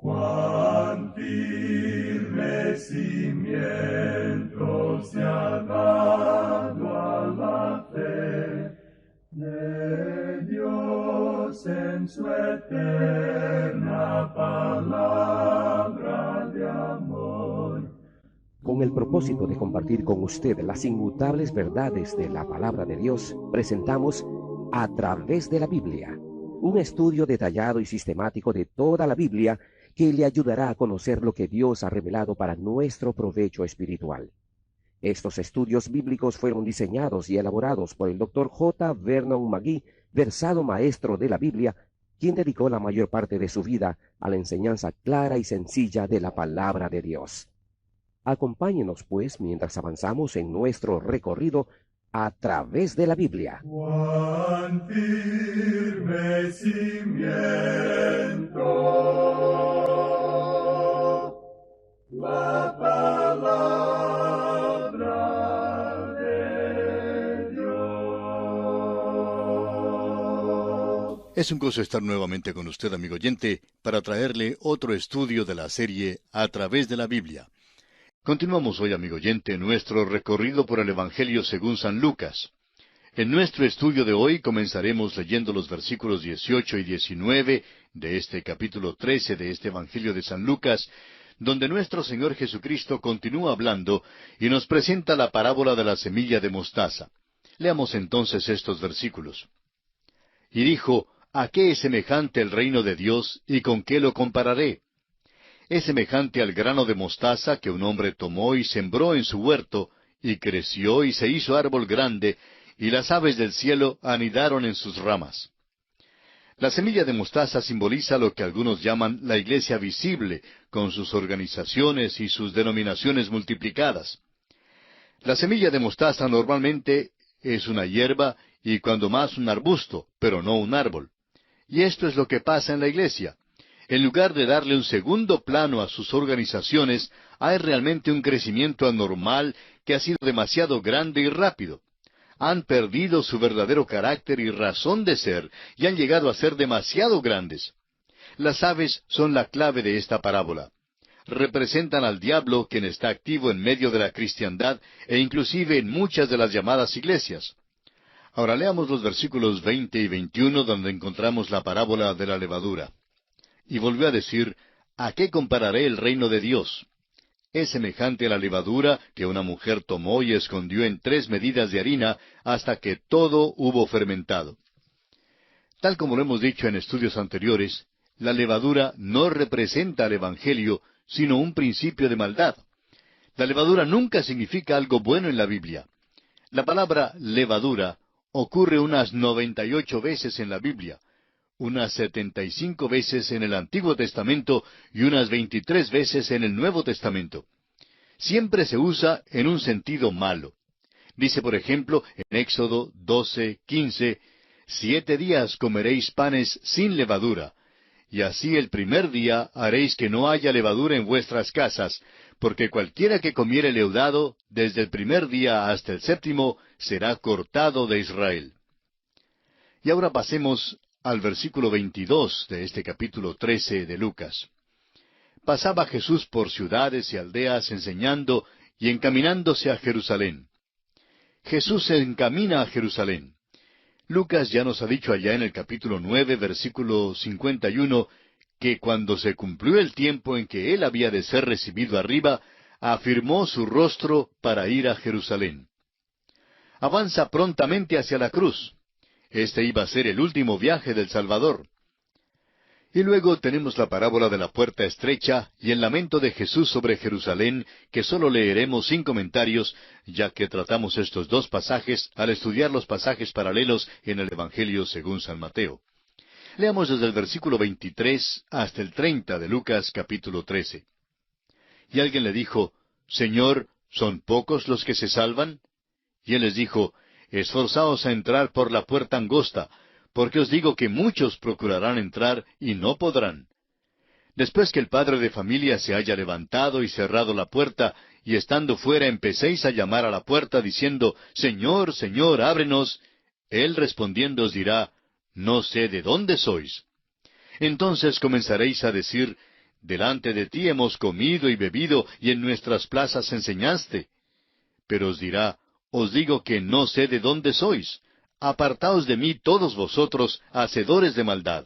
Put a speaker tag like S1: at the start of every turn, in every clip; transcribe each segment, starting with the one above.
S1: Cuán firme cimiento se ha dado a la fe de Dios en su eterna palabra de amor.
S2: Con el propósito de compartir con usted las inmutables verdades de la palabra de Dios, presentamos A través de la Biblia, un estudio detallado y sistemático de toda la Biblia que le ayudará a conocer lo que Dios ha revelado para nuestro provecho espiritual. Estos estudios bíblicos fueron diseñados y elaborados por el Dr. J. Vernon McGee, versado maestro de la Biblia, quien dedicó la mayor parte de su vida a la enseñanza clara y sencilla de la palabra de Dios. Acompáñenos, pues, mientras avanzamos en nuestro recorrido a través de la Biblia.
S1: Cuán firme cimiento la palabra de Dios.
S3: Es un gozo estar nuevamente con usted, amigo oyente, para traerle otro estudio de la serie A través de la Biblia. Continuamos hoy, amigo oyente, nuestro recorrido por el Evangelio según San Lucas. En nuestro estudio de hoy comenzaremos leyendo los versículos 18 y 19 de este capítulo 13 de este Evangelio de San Lucas, donde nuestro Señor Jesucristo continúa hablando y nos presenta la parábola de la semilla de mostaza. Leamos entonces estos versículos. Y dijo, ¿a qué es semejante el reino de Dios y con qué lo compararé? Es semejante al grano de mostaza que un hombre tomó y sembró en su huerto, y creció y se hizo árbol grande, y las aves del cielo anidaron en sus ramas. La semilla de mostaza simboliza lo que algunos llaman la iglesia visible, con sus organizaciones y sus denominaciones multiplicadas. La semilla de mostaza normalmente es una hierba y cuando más un arbusto, pero no un árbol. Y esto es lo que pasa en la iglesia. En lugar de darle un segundo plano a sus organizaciones, hay realmente un crecimiento anormal que ha sido demasiado grande y rápido. Han perdido su verdadero carácter y razón de ser, y han llegado a ser demasiado grandes. Las aves son la clave de esta parábola. Representan al diablo, quien está activo en medio de la cristiandad e inclusive en muchas de las llamadas iglesias. Ahora leamos los versículos 20 y 21 donde encontramos la parábola de la levadura. Y volvió a decir, ¿a qué compararé el reino de Dios? Es semejante a la levadura que una mujer tomó y escondió en 3 medidas de harina hasta que todo hubo fermentado. Tal como lo hemos dicho en estudios anteriores, la levadura no representa al Evangelio, sino un principio de maldad. La levadura nunca significa algo bueno en la Biblia. La palabra levadura ocurre unas 98 veces en la Biblia, unas 75 veces en el Antiguo Testamento y unas 23 veces en el Nuevo Testamento. Siempre se usa en un sentido malo. Dice, por ejemplo, en Éxodo 12:15, 7 días comeréis panes sin levadura, y así el primer día haréis que no haya levadura en vuestras casas, porque cualquiera que comiere leudado, desde el primer día hasta el 7º, será cortado de Israel. Y ahora pasemos al versículo 22 de este capítulo 13 de Lucas. Pasaba Jesús por ciudades y aldeas enseñando y encaminándose a Jerusalén. Jesús se encamina a Jerusalén. Lucas ya nos ha dicho allá en el capítulo 9, versículo 51, que cuando se cumplió el tiempo en que él había de ser recibido arriba, afirmó su rostro para ir a Jerusalén. Avanza prontamente hacia la cruz. Este iba a ser el último viaje del Salvador. Y luego tenemos la parábola de la puerta estrecha y el lamento de Jesús sobre Jerusalén, que solo leeremos sin comentarios, ya que tratamos estos 2 pasajes al estudiar los pasajes paralelos en el Evangelio según San Mateo. Leamos desde el versículo 23 hasta el 30 de Lucas capítulo 13. Y alguien le dijo, Señor, ¿son pocos los que se salvan? Y él les dijo, Esforzaos a entrar por la puerta angosta, porque os digo que muchos procurarán entrar y no podrán. Después que el padre de familia se haya levantado y cerrado la puerta, y estando fuera empecéis a llamar a la puerta, diciendo, Señor, Señor, ábrenos, él respondiendo os dirá, No sé de dónde sois. Entonces comenzaréis a decir, delante de ti hemos comido y bebido, y en nuestras plazas enseñaste. Pero os dirá, os digo que no sé de dónde sois. Apartaos de mí todos vosotros, hacedores de maldad.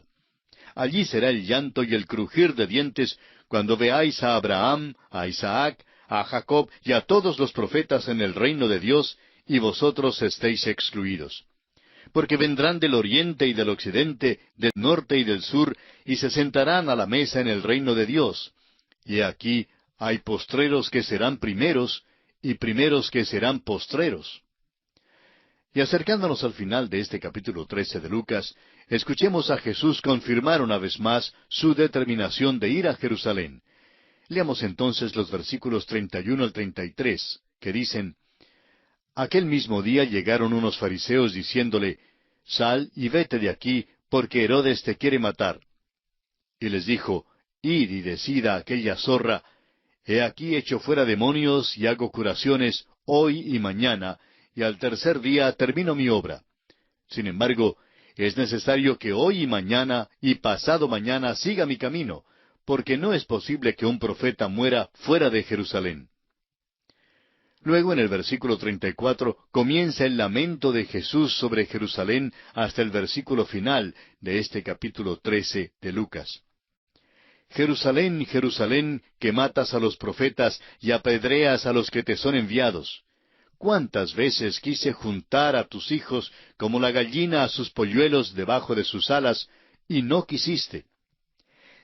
S3: Allí será el llanto y el crujir de dientes, cuando veáis a Abraham, a Isaac, a Jacob y a todos los profetas en el reino de Dios, y vosotros estéis excluidos. Porque vendrán del oriente y del occidente, del norte y del sur, y se sentarán a la mesa en el reino de Dios. Y aquí hay postreros que serán primeros, y primeros que serán postreros. Y acercándonos al final de este capítulo 13 de Lucas, escuchemos a Jesús confirmar una vez más su determinación de ir a Jerusalén. Leamos entonces los versículos 31 al 33, que dicen, Aquel mismo día llegaron unos fariseos diciéndole, Sal y vete de aquí, porque Herodes te quiere matar. Y les dijo, Id y decid a aquella zorra, He aquí echo fuera demonios y hago curaciones hoy y mañana, y al tercer día termino mi obra. Sin embargo, es necesario que hoy y mañana y pasado mañana siga mi camino, porque no es posible que un profeta muera fuera de Jerusalén. Luego en el versículo 34 comienza el lamento de Jesús sobre Jerusalén hasta el versículo final de este capítulo 13 de Lucas. Jerusalén, Jerusalén, que matas a los profetas y apedreas a los que te son enviados. ¿Cuántas veces quise juntar a tus hijos como la gallina a sus polluelos debajo de sus alas, y no quisiste?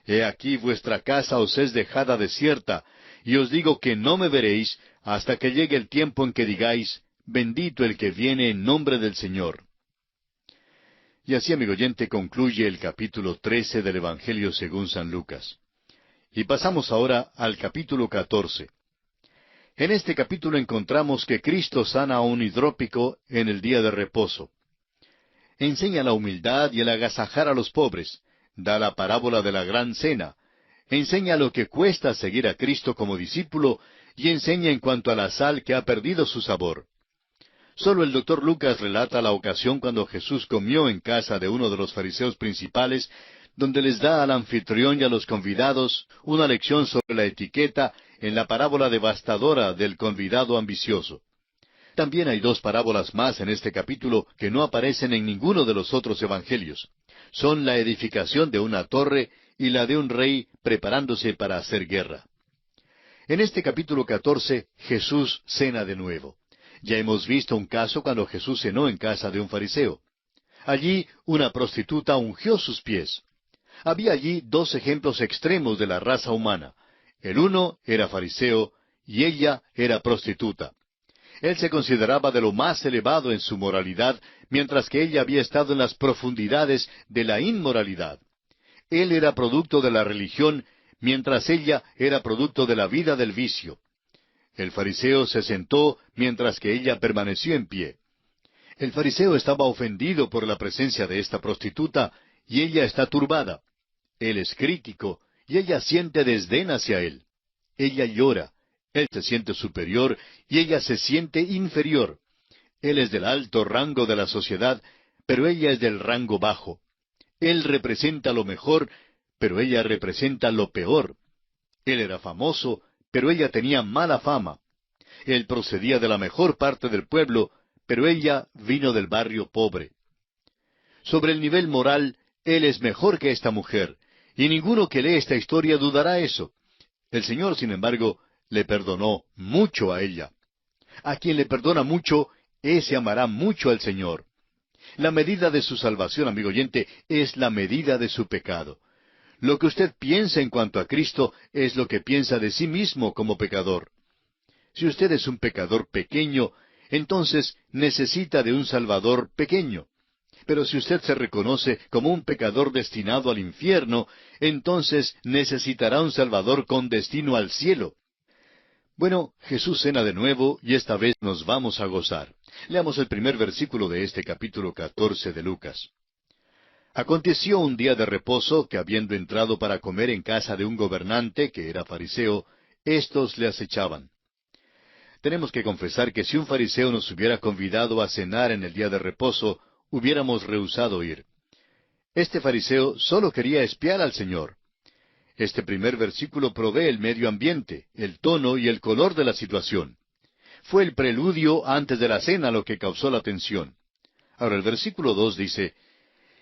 S3: He aquí vuestra casa os es dejada desierta, y os digo que no me veréis hasta que llegue el tiempo en que digáis, bendito el que viene en nombre del Señor. Y así, amigo oyente, concluye el capítulo 13 del Evangelio según San Lucas. Y pasamos ahora al capítulo 14. En este capítulo encontramos que Cristo sana a un hidrópico en el día de reposo. Enseña la humildad y el agasajar a los pobres, da la parábola de la gran cena, enseña lo que cuesta seguir a Cristo como discípulo y enseña en cuanto a la sal que ha perdido su sabor. Solo el doctor Lucas relata la ocasión cuando Jesús comió en casa de uno de los fariseos principales, donde les da al anfitrión y a los convidados una lección sobre la etiqueta en la parábola devastadora del convidado ambicioso. También hay dos parábolas más en este capítulo que no aparecen en ninguno de los otros evangelios. Son la edificación de una torre y la de un rey preparándose para hacer guerra. En este capítulo 14, Jesús cena de nuevo. Ya hemos visto un caso cuando Jesús cenó en casa de un fariseo. Allí una prostituta ungió sus pies. Había allí dos ejemplos extremos de la raza humana. El uno era fariseo y ella era prostituta. Él se consideraba de lo más elevado en su moralidad, mientras que ella había estado en las profundidades de la inmoralidad. Él era producto de la religión, mientras ella era producto de la vida del vicio. El fariseo se sentó mientras que ella permaneció en pie. El fariseo estaba ofendido por la presencia de esta prostituta y ella está turbada. Él es crítico y ella siente desdén hacia él. Ella llora, él se siente superior y ella se siente inferior. Él es del alto rango de la sociedad, pero ella es del rango bajo. Él representa lo mejor, pero ella representa lo peor. Él era famoso, pero ella tenía mala fama. Él procedía de la mejor parte del pueblo, pero ella vino del barrio pobre. Sobre el nivel moral, él es mejor que esta mujer, y ninguno que lee esta historia dudará eso. El Señor, sin embargo, le perdonó mucho a ella. A quien le perdona mucho, ese amará mucho al Señor. La medida de su salvación, amigo oyente, es la medida de su pecado. Lo que usted piensa en cuanto a Cristo es lo que piensa de sí mismo como pecador. Si usted es un pecador pequeño, entonces necesita de un Salvador pequeño. Pero si usted se reconoce como un pecador destinado al infierno, entonces necesitará un Salvador con destino al cielo. Bueno, Jesús cena de nuevo y esta vez nos vamos a gozar. Leamos el primer versículo de este capítulo 14 de Lucas. Aconteció un día de reposo que habiendo entrado para comer en casa de un gobernante, que era fariseo, éstos le acechaban. Tenemos que confesar que si un fariseo nos hubiera convidado a cenar en el día de reposo, hubiéramos rehusado ir. Este fariseo solo quería espiar al Señor. Este primer versículo provee el medio ambiente, el tono y el color de la situación. Fue el preludio antes de la cena lo que causó la tensión. Ahora el versículo 2 dice,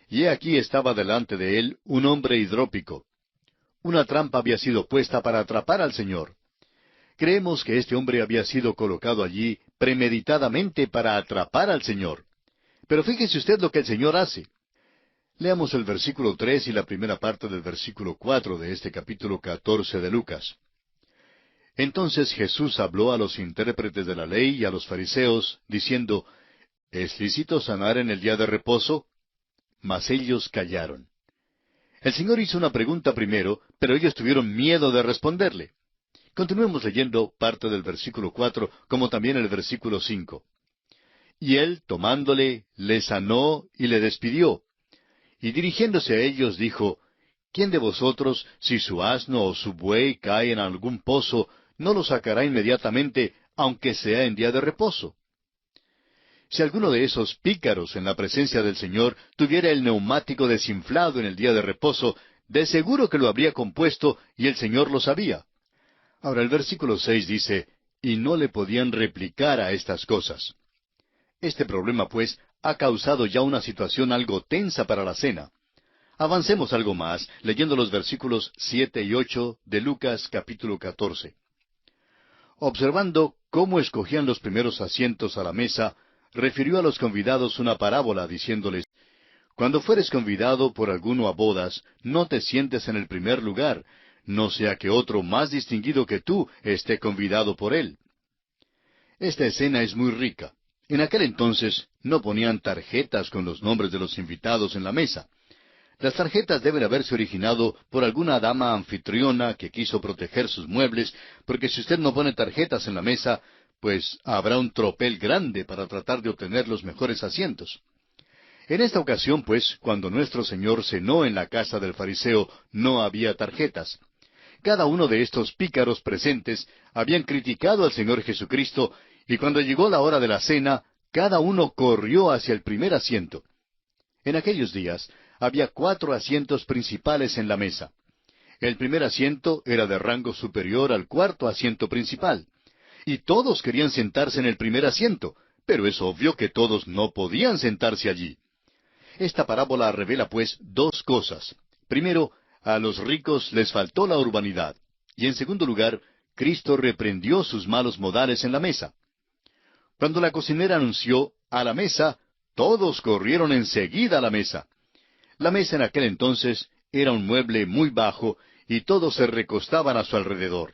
S3: y he aquí estaba delante de él un hombre hidrópico. Una trampa había sido puesta para atrapar al Señor. Creemos que este hombre había sido colocado allí premeditadamente para atrapar al Señor. Pero fíjese usted lo que el Señor hace. Leamos el versículo 3 y la primera parte del versículo 4 de este capítulo 14 de Lucas. Entonces Jesús habló a los intérpretes de la ley y a los fariseos, diciendo, ¿es lícito sanar en el día de reposo? Mas ellos callaron. El Señor hizo una pregunta primero, pero ellos tuvieron miedo de responderle. Continuemos leyendo parte del versículo 4, como también el versículo 5. Y él, tomándole, le sanó y le despidió. Y dirigiéndose a ellos dijo, ¿quién de vosotros, si su asno o su buey cae en algún pozo, no lo sacará inmediatamente, aunque sea en día de reposo? Si alguno de esos pícaros en la presencia del Señor tuviera el neumático desinflado en el día de reposo, de seguro que lo habría compuesto y el Señor lo sabía. Ahora el versículo 6 dice, y no le podían replicar a estas cosas. Este problema, pues, ha causado ya una situación algo tensa para la cena. Avancemos algo más, leyendo los versículos 7 y 8 de Lucas capítulo 14. Observando cómo escogían los primeros asientos a la mesa, refirió a los convidados una parábola, diciéndoles, cuando fueres convidado por alguno a bodas, no te sientes en el primer lugar, no sea que otro más distinguido que tú esté convidado por él. Esta escena es muy rica. En aquel entonces no ponían tarjetas con los nombres de los invitados en la mesa. Las tarjetas deben haberse originado por alguna dama anfitriona que quiso proteger sus muebles, porque si usted no pone tarjetas en la mesa, pues habrá un tropel grande para tratar de obtener los mejores asientos. En esta ocasión, pues, cuando nuestro Señor cenó en la casa del fariseo, no había tarjetas. Cada uno de estos pícaros presentes habían criticado al Señor Jesucristo, y cuando llegó la hora de la cena, cada uno corrió hacia el primer asiento. En aquellos días había 4 asientos principales en la mesa. El primer asiento era de rango superior al 4º asiento principal. Y todos querían sentarse en el primer asiento, pero es obvio que todos no podían sentarse allí. Esta parábola revela, pues, 2 cosas. Primero, a los ricos les faltó la urbanidad. Y en segundo lugar, Cristo reprendió sus malos modales en la mesa. Cuando la cocinera anunció, a la mesa, todos corrieron enseguida a la mesa. La mesa en aquel entonces era un mueble muy bajo, y todos se recostaban a su alrededor.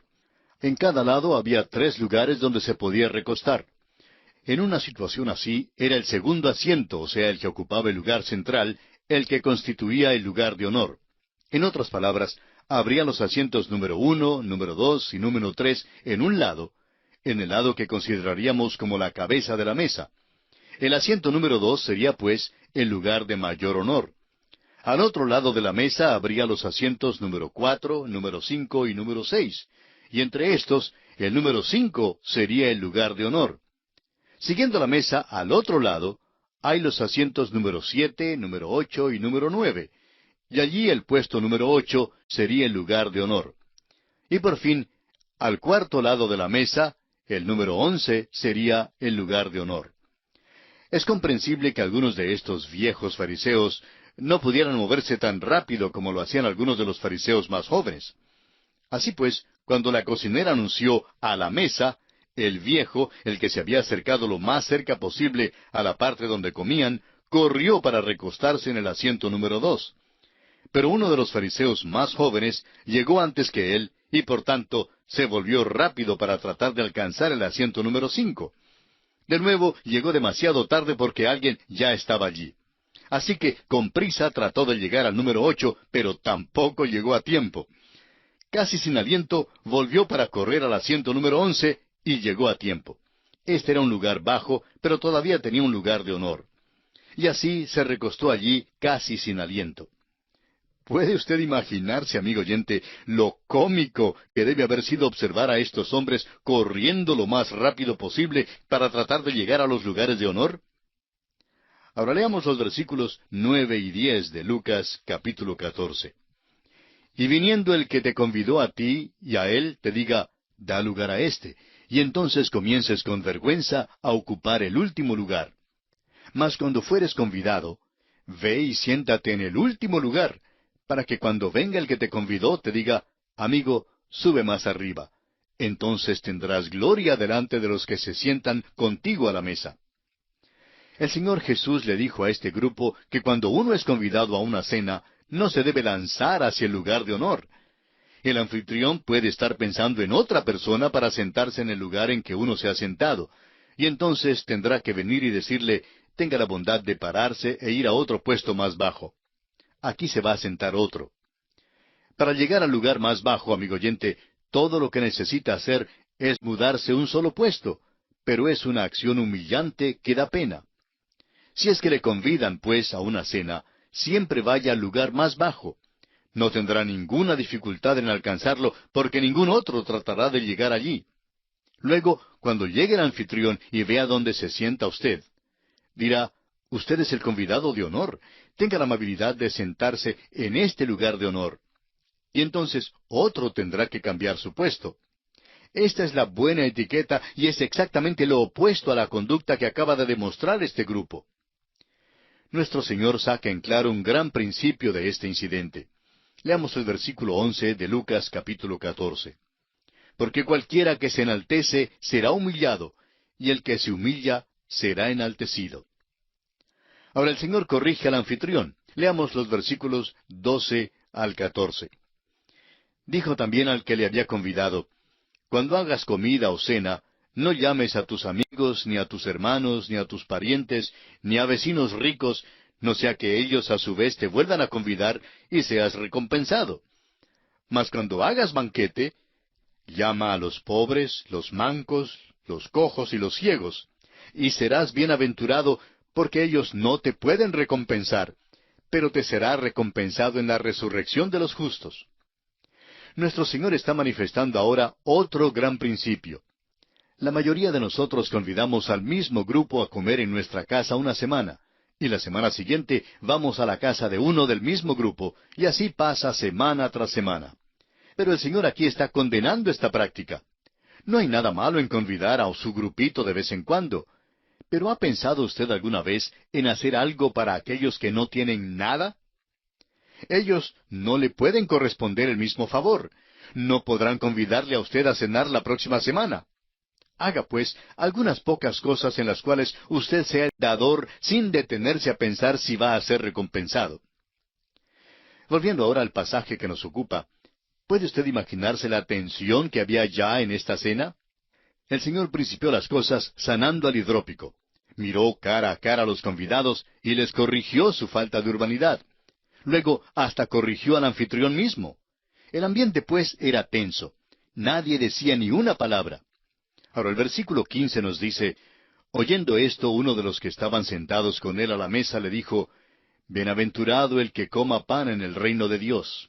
S3: En cada lado había 3 lugares donde se podía recostar. En una situación así, era el segundo asiento, o sea, el que ocupaba el lugar central, el que constituía el lugar de honor. En otras palabras, habría los asientos número 1, número 2 y número 3 en un lado, en el lado que consideraríamos como la cabeza de la mesa. El asiento número 2 sería, pues, el lugar de mayor honor. Al otro lado de la mesa habría los asientos número 4, número 5 y número 6, y entre estos, el número 5 sería el lugar de honor. Siguiendo la mesa al otro lado, hay los asientos número 7, número 8 y número 9, y allí el puesto número 8 sería el lugar de honor. Y por fin, al cuarto lado de la mesa, el número 11 sería el lugar de honor. Es comprensible que algunos de estos viejos fariseos no pudieran moverse tan rápido como lo hacían algunos de los fariseos más jóvenes. Así pues, cuando la cocinera anunció a la mesa, el viejo, el que se había acercado lo más cerca posible a la parte donde comían, corrió para recostarse en el asiento número 2. Pero uno de los fariseos más jóvenes llegó antes que él, y por tanto se volvió rápido para tratar de alcanzar el asiento número 5. De nuevo llegó demasiado tarde porque alguien ya estaba allí. Así que con prisa trató de llegar al número 8, pero tampoco llegó a tiempo. Casi sin aliento, volvió para correr al asiento número 11 y llegó a tiempo. Este era un lugar bajo, pero todavía tenía un lugar de honor. Y así se recostó allí casi sin aliento. ¿Puede usted imaginarse, amigo oyente, lo cómico que debe haber sido observar a estos hombres corriendo lo más rápido posible para tratar de llegar a los lugares de honor? Ahora leamos los versículos 9 y 10 de Lucas capítulo 14. Y viniendo el que te convidó a ti y a él, te diga, da lugar a éste, y entonces comiences con vergüenza a ocupar el último lugar. Mas cuando fueres convidado, ve y siéntate en el último lugar, para que cuando venga el que te convidó te diga, amigo, sube más arriba. Entonces tendrás gloria delante de los que se sientan contigo a la mesa. El Señor Jesús le dijo a este grupo que cuando uno es convidado a una cena, no se debe lanzar hacia el lugar de honor. El anfitrión puede estar pensando en otra persona para sentarse en el lugar en que uno se ha sentado, y entonces tendrá que venir y decirle, tenga la bondad de pararse e ir a otro puesto más bajo. Aquí se va a sentar otro. Para llegar al lugar más bajo, amigo oyente, todo lo que necesita hacer es mudarse un solo puesto, pero es una acción humillante que da pena. Si es que le convidan, pues, a una cena, siempre vaya al lugar más bajo. No tendrá ninguna dificultad en alcanzarlo, porque ningún otro tratará de llegar allí. Luego, cuando llegue el anfitrión y vea dónde se sienta usted, dirá, usted es el convidado de honor, tenga la amabilidad de sentarse en este lugar de honor. Y entonces otro tendrá que cambiar su puesto. Esta es la buena etiqueta y es exactamente lo opuesto a la conducta que acaba de demostrar este grupo. Nuestro Señor saca en claro un gran principio de este incidente. Leamos el versículo 11 de Lucas capítulo 14. Porque cualquiera que se enaltece será humillado, y el que se humilla será enaltecido. Ahora el Señor corrige al anfitrión. Leamos los versículos 12 al 14. Dijo también al que le había convidado, cuando hagas comida o cena, no llames a tus amigos, ni a tus hermanos, ni a tus parientes, ni a vecinos ricos, no sea que ellos a su vez te vuelvan a convidar y seas recompensado. Mas cuando hagas banquete, llama a los pobres, los mancos, los cojos y los ciegos, y serás bienaventurado, porque ellos no te pueden recompensar, pero te será recompensado en la resurrección de los justos. Nuestro Señor está manifestando ahora otro gran principio. La mayoría de nosotros convidamos al mismo grupo a comer en nuestra casa una semana, y la semana siguiente vamos a la casa de uno del mismo grupo, y así pasa semana tras semana. Pero el Señor aquí está condenando esta práctica. No hay nada malo en convidar a su grupito de vez en cuando, pero ¿ha pensado usted alguna vez en hacer algo para aquellos que no tienen nada? Ellos no le pueden corresponder el mismo favor. No podrán convidarle a usted a cenar la próxima semana. Haga, pues, algunas pocas cosas en las cuales usted sea dador sin detenerse a pensar si va a ser recompensado. Volviendo ahora al pasaje que nos ocupa, ¿puede usted imaginarse la tensión que había ya en esta cena? El Señor principió las cosas sanando al hidrópico. Miró cara a cara a los convidados y les corrigió su falta de urbanidad. Luego hasta corrigió al anfitrión mismo. El ambiente, pues, era tenso. Nadie decía ni una palabra. Ahora el versículo 15 nos dice, oyendo esto, uno de los que estaban sentados con él a la mesa le dijo, bienaventurado el que coma pan en el reino de Dios.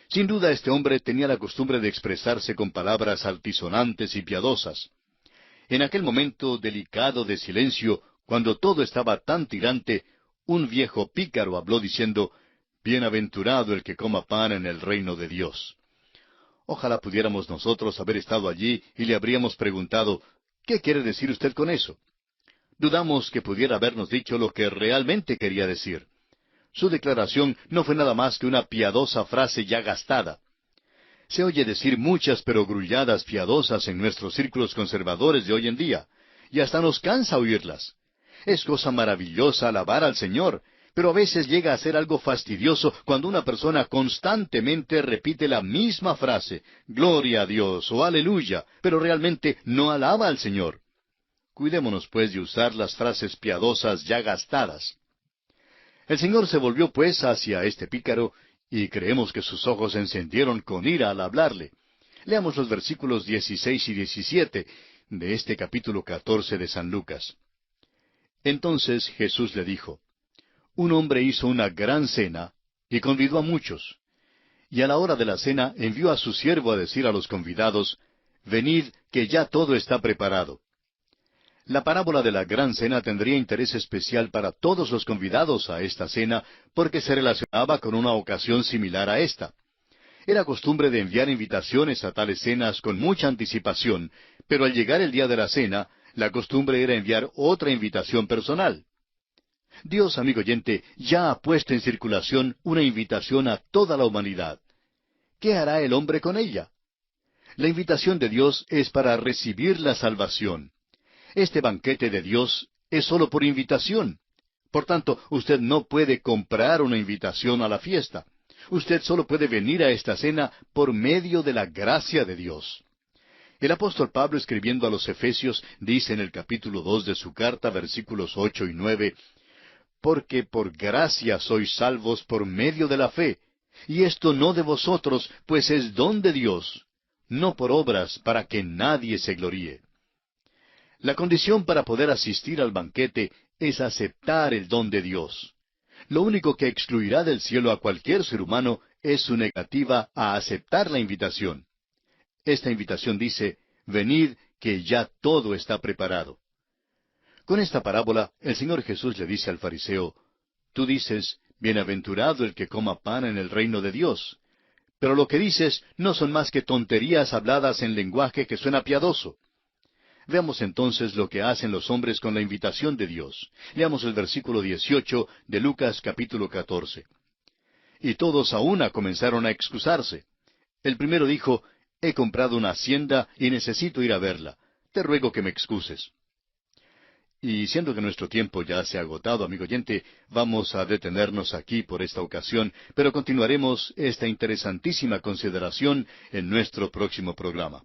S3: Sin duda este hombre tenía la costumbre de expresarse con palabras altisonantes y piadosas. En aquel momento delicado de silencio, cuando todo estaba tan tirante, un viejo pícaro habló diciendo, bienaventurado el que coma pan en el reino de Dios. Ojalá pudiéramos nosotros haber estado allí y le habríamos preguntado, ¿qué quiere decir usted con eso? Dudamos que pudiera habernos dicho lo que realmente quería decir. Su declaración no fue nada más que una piadosa frase ya gastada. Se oye decir muchas pero grulladas piadosas en nuestros círculos conservadores de hoy en día, y hasta nos cansa oírlas. Es cosa maravillosa alabar al Señor, pero a veces llega a ser algo fastidioso cuando una persona constantemente repite la misma frase, gloria a Dios o aleluya, pero realmente no alaba al Señor. Cuidémonos, pues, de usar las frases piadosas ya gastadas. El Señor se volvió, pues, hacia este pícaro, y creemos que sus ojos se encendieron con ira al hablarle. Leamos los versículos 16 y 17 de este capítulo 14 de San Lucas. Entonces Jesús le dijo, un hombre hizo una gran cena, y convidó a muchos. Y a la hora de la cena envió a su siervo a decir a los convidados, venid, que ya todo está preparado. La parábola de la gran cena tendría interés especial para todos los convidados a esta cena, porque se relacionaba con una ocasión similar a esta. Era costumbre de enviar invitaciones a tales cenas con mucha anticipación, pero al llegar el día de la cena, la costumbre era enviar otra invitación personal. Dios, amigo oyente, ya ha puesto en circulación una invitación a toda la humanidad. ¿Qué hará el hombre con ella? La invitación de Dios es para recibir la salvación. Este banquete de Dios es solo por invitación. Por tanto, usted no puede comprar una invitación a la fiesta. Usted solo puede venir a esta cena por medio de la gracia de Dios. El apóstol Pablo, escribiendo a los Efesios, dice en el capítulo 2 de su carta, versículos 8 y 9, «Porque por gracia sois salvos por medio de la fe, y esto no de vosotros, pues es don de Dios, no por obras, para que nadie se gloríe». La condición para poder asistir al banquete es aceptar el don de Dios. Lo único que excluirá del cielo a cualquier ser humano es su negativa a aceptar la invitación. Esta invitación dice, «Venid, que ya todo está preparado». Con esta parábola, el Señor Jesús le dice al fariseo, «Tú dices, bienaventurado el que coma pan en el reino de Dios». Pero lo que dices no son más que tonterías habladas en lenguaje que suena piadoso. Veamos entonces lo que hacen los hombres con la invitación de Dios. Leamos el versículo 18 de Lucas capítulo 14. Y todos a una comenzaron a excusarse. El primero dijo, «He comprado una hacienda y necesito ir a verla. Te ruego que me excuses». Y siendo que nuestro tiempo ya se ha agotado, amigo oyente, vamos a detenernos aquí por esta ocasión, pero continuaremos esta interesantísima consideración en nuestro próximo programa.